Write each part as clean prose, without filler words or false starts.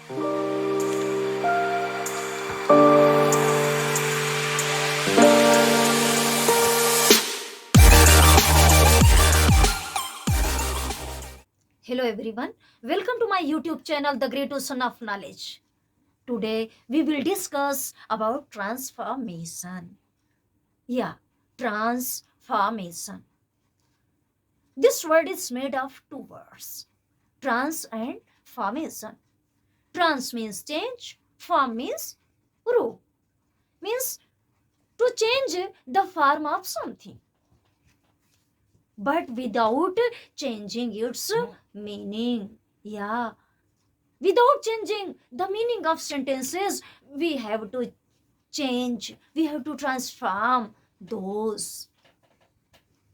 Hello everyone, welcome to my YouTube channel The Great Ocean of Knowledge. Today we will discuss about transformation. Yeah, transformation. This word is made of two words, trans and formation. Trans means change, form means grow, means to change the form of something, but without changing its meaning. Yeah, without changing the meaning of sentences, we have to change, we have to transform those.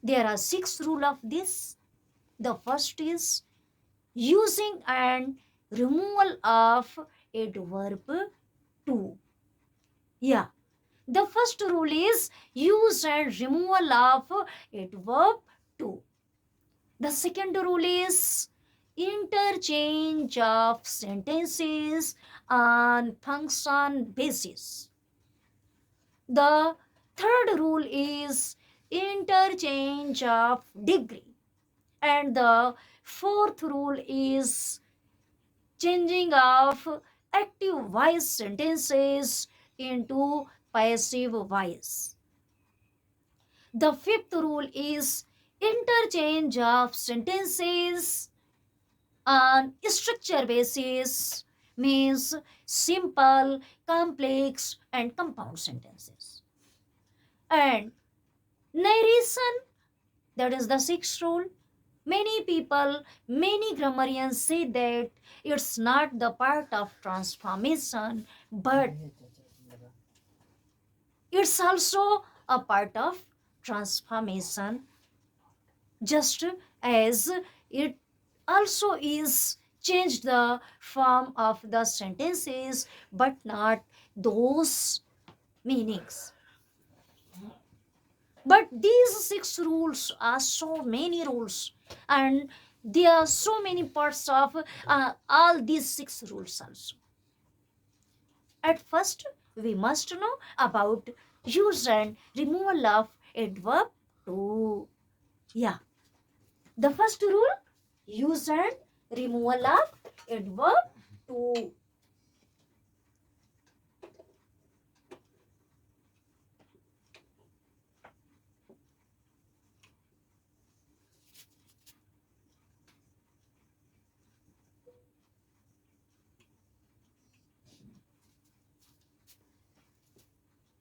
There are six rules of this. The first is using and removal of adverb to. Yeah, the first rule is use and removal of adverb to. The second rule is interchange of sentences on function basis. The third rule is interchange of degree. And the fourth rule is changing of active voice sentences into passive voice. The fifth rule is interchange of sentences on structure basis, means simple, complex, and compound sentences. And narration, that is the sixth rule. Many people, many grammarians say that it's not the part of transformation, but it's also a part of transformation, just as it also is change the form of the sentences but not those meanings. But these six rules are so many rules, and there are so many parts of all these six rules also. At first, we must know about use and removal of adverb to. Yeah, the first rule, use and removal of adverb to.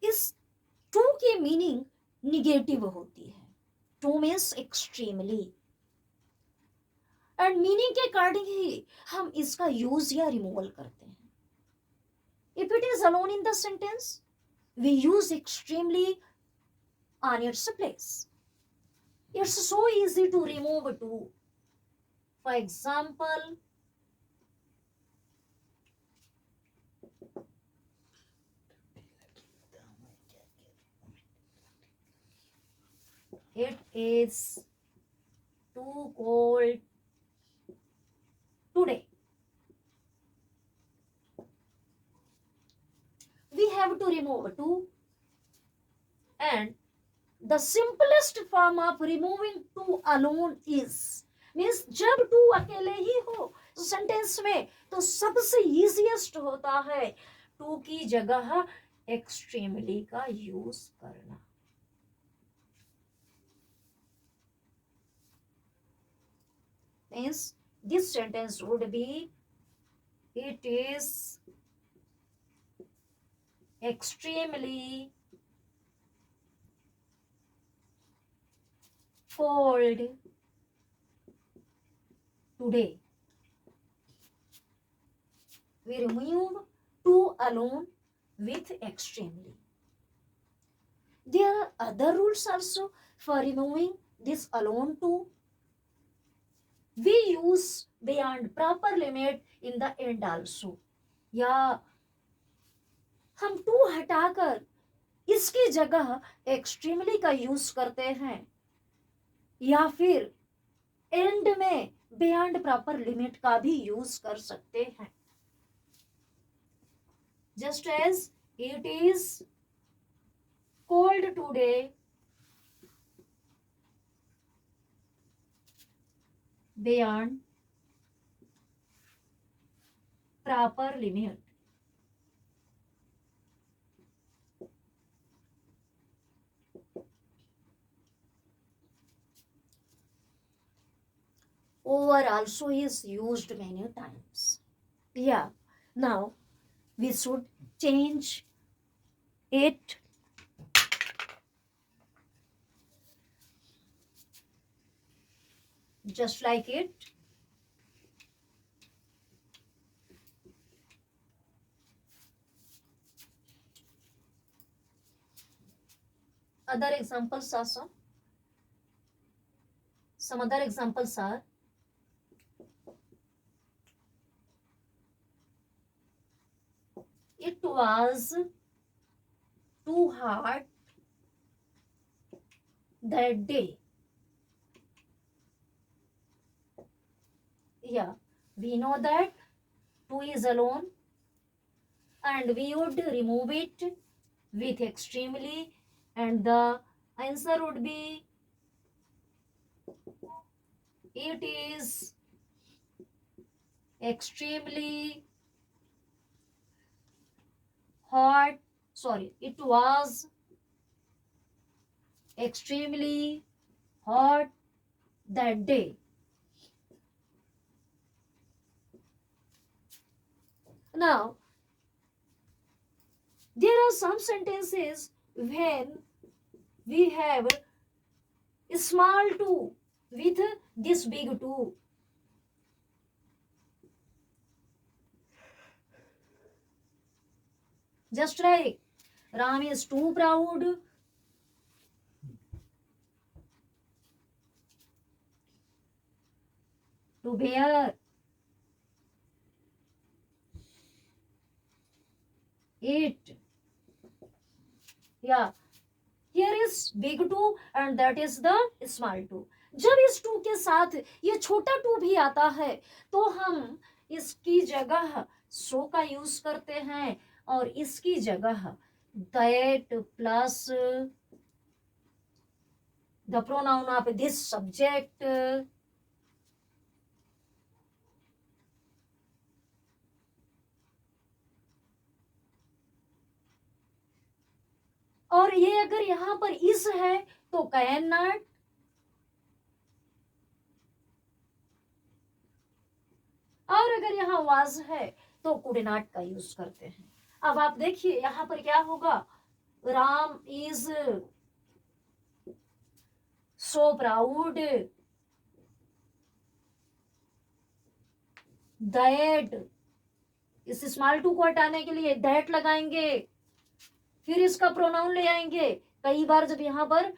इस too की meaning negative होती है. Too means extremely, and meaning के according ही हम इसका use या removal करते हैं. If it is alone in the sentence, we use extremely on its place. It's so easy to remove to. For example, it is too cold today. We have to remove to, and the simplest form of removing to alone is, means जब to अकेले ही हो sentence में तो सबसे easiest होता है to की जगह एक्सट्रीमली का यूज करना. Means this sentence would be, it is extremely cold today. We remove to alone with extremely. There are other rules also for removing this alone to. We use beyond proper limit in the end also. या हम to हटाकर इसकी जगह extremely का use करते हैं, या फिर एंड में बियॉन्ड प्रॉपर लिमिट का भी यूज कर सकते हैं. just as it is cold today, beyond proper limit. Over also is used many times. Yeah. Now we should change it. Just like it. Other examples are some other examples are it was too hard that day. Yeah, we know that two is alone and we would remove it with extremely, and the answer would be it is extremely hot. Sorry, it was extremely hot that day. Now, there are some sentences when we have small two with this big two. Just like Ram is too proud to bear it. Yeah, here is big two and that is the small two. जब इस to के साथ ये छोटा to भी आता है तो हम इसकी जगह सो का यूज करते हैं और इसकी जगह that plus the pronoun of this subject और ये अगर यहाँ पर इस है तो कैन नॉट, और अगर यहाँ वाज है तो कुड नॉट का यूज करते हैं. अब आप देखिए यहाँ पर क्या होगा. Ram is so proud that, इस स्मॉल टू को हटाने के लिए दैट लगाएंगे, फिर इसका प्रोनाउन ले आएंगे. कई बार जब यहाँ पर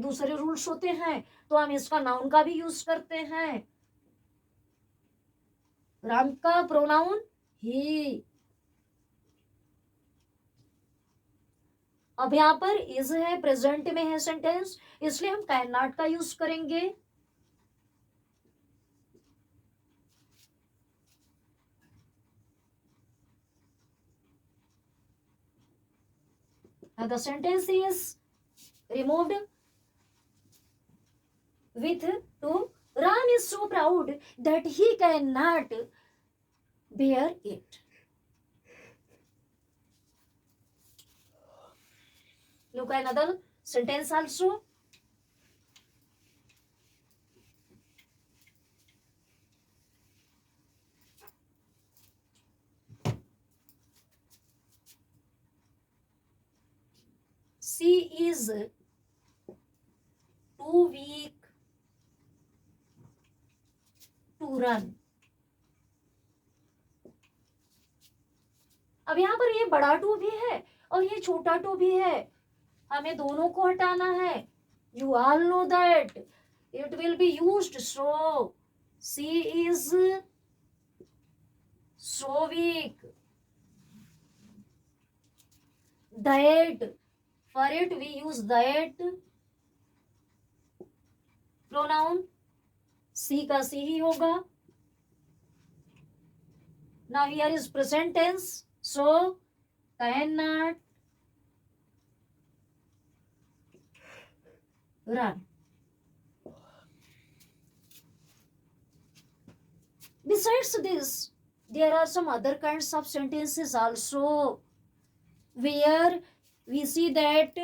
दूसरे रूल्स होते हैं तो हम इसका नाउन का भी यूज करते हैं. राम का प्रोनाउन ही. अब यहाँ पर इज है, प्रेजेंट में है सेंटेंस, इसलिए हम कैन नॉट का यूज करेंगे. Now the sentence is removed with to Ram is so proud that he cannot bear it. Look at another sentence also. She is too weak to run. अब यहाँ पर ये बड़ा to भी है और ये छोटा टू भी है, हमें दोनों को हटाना है. You all know that it will be used. So she is so weak that, for it we use that pronoun. सी का सी ही होगा. Now here is present tense. So cannot run. Besides this, there are some other kinds of sentences also where we see that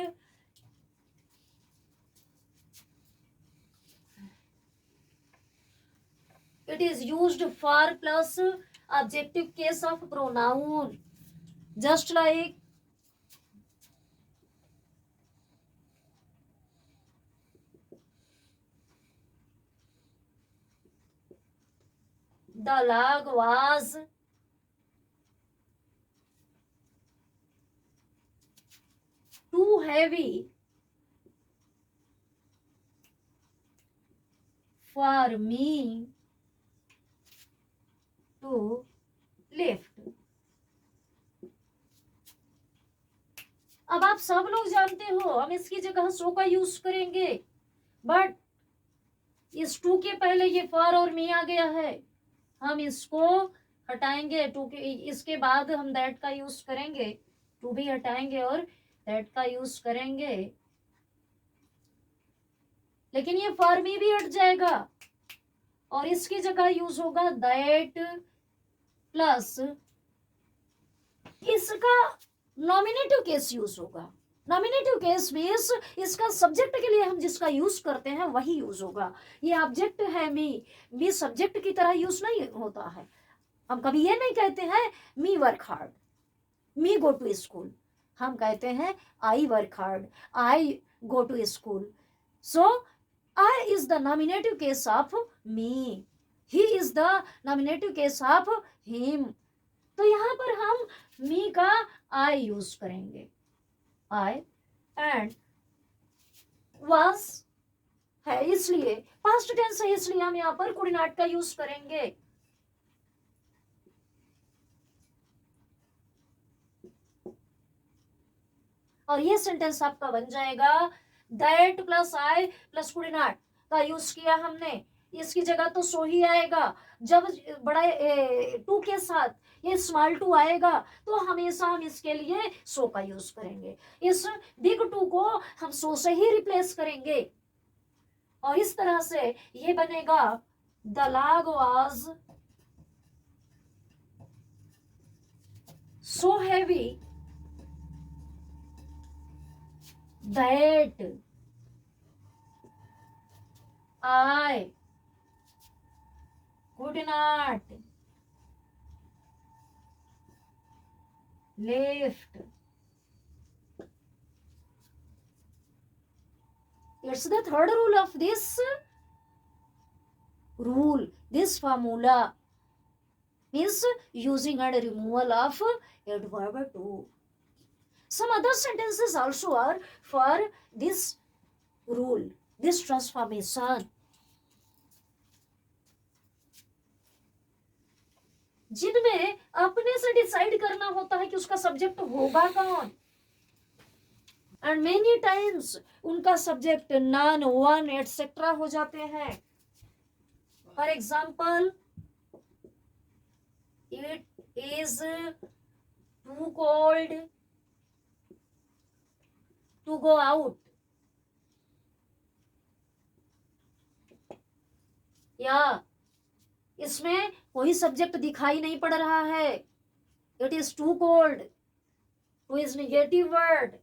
it is used for plus adjective case of pronoun, just like the log was too heavy for me to lift. अब आप सब लोग जानते हो हम इसकी जगह सो का यूज करेंगे, बट इस टू के पहले ये फॉर और मी आ गया है, हम इसको हटाएंगे। टू के इसके बाद हम दैट का यूज करेंगे, टू भी हटाएंगे और दैट का यूज करेंगे, लेकिन ये फॉर मी भी हट जाएगा और इसकी जगह यूज होगा दैट प्लस इसका नॉमिनेटिव केस यूज होगा। नॉमिनेटिव केस मीन्स इसका सब्जेक्ट के लिए हम जिसका यूज करते हैं वही यूज होगा। ये ऑब्जेक्ट है मी सब्जेक्ट की तरह यूज नहीं होता है। हम कभी ये नहीं कहते हैं me work hard, me go to school. हम कहते हैं I work hard, I go to school. So I is the nominative case of me, he is the nominative case of him. तो यहाँ पर हम मी का आई यूज करेंगे, आई, एंड वाज है इसलिए पास्ट टेंस है, इसलिए हम यहाँ पर कुड नॉट का यूज करेंगे। और ये सेंटेंस आपका बन जाएगा that plus I plus could not का यूज किया हमने, इसकी जगह तो सो ही आएगा। जब बड़ा टू के साथ ये स्मॉल टू आएगा तो हमेशा हम इसके लिए सो का यूज करेंगे। इस बिग टू को हम सो से ही रिप्लेस करेंगे और इस तरह से ये बनेगा the log was so heavy that I could not lift. It's the third rule of this rule. This formula means using and removal of adverb to. Some other sentences also are for this rule, this transformation. जिनमें अपने से decide करना होता है कि उसका subject होगा कौन, एंड मेनी टाइम्स उनका सब्जेक्ट नॉन वन एटसेट्रा हो जाते हैं। For example, it is too cold to go out, या इसमें कोई सब्जेक्ट दिखाई नहीं पड़ रहा है, it is too cold, too is negative word,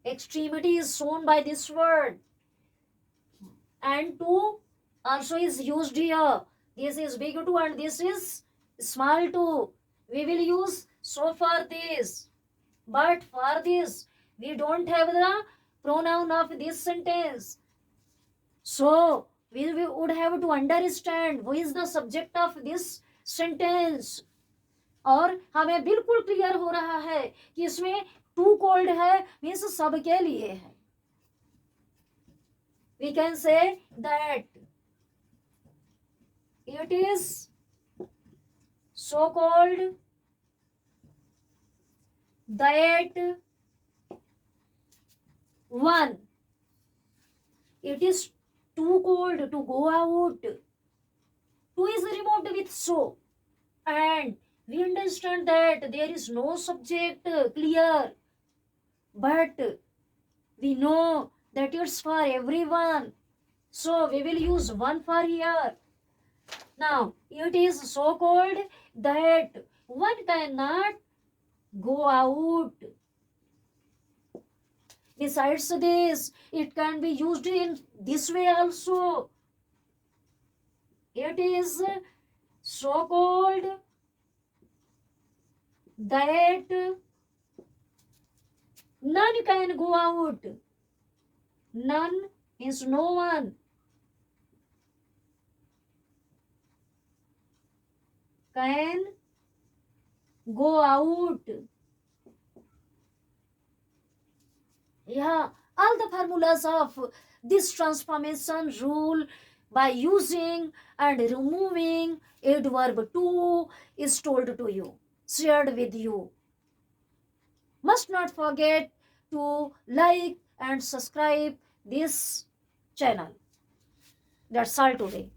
extremity is shown by this word, and to also is used here. This is big two and this is small two. We will use so for this, but for this we don't have the pronoun of this sentence, so we would have to understand who is the subject of this sentence. और हमें बिल्कुल clear हो रहा है कि इसमें to cold है means सबके लिए है। We can say that it is so cold that one, it is too cold to go out, too is removed with so, and We understand that there is no subject clear, but we know that it's for everyone. So we will use one for here. Now, it is so cold that one cannot go out. Besides this, it can be used in this way also. It is so cold that none can go out. None means no one can go out. Yeah, all the formulas of this transformation rule by using and removing adverb to is told to you, shared with you. Must not forget to like and subscribe this channel. That's all today.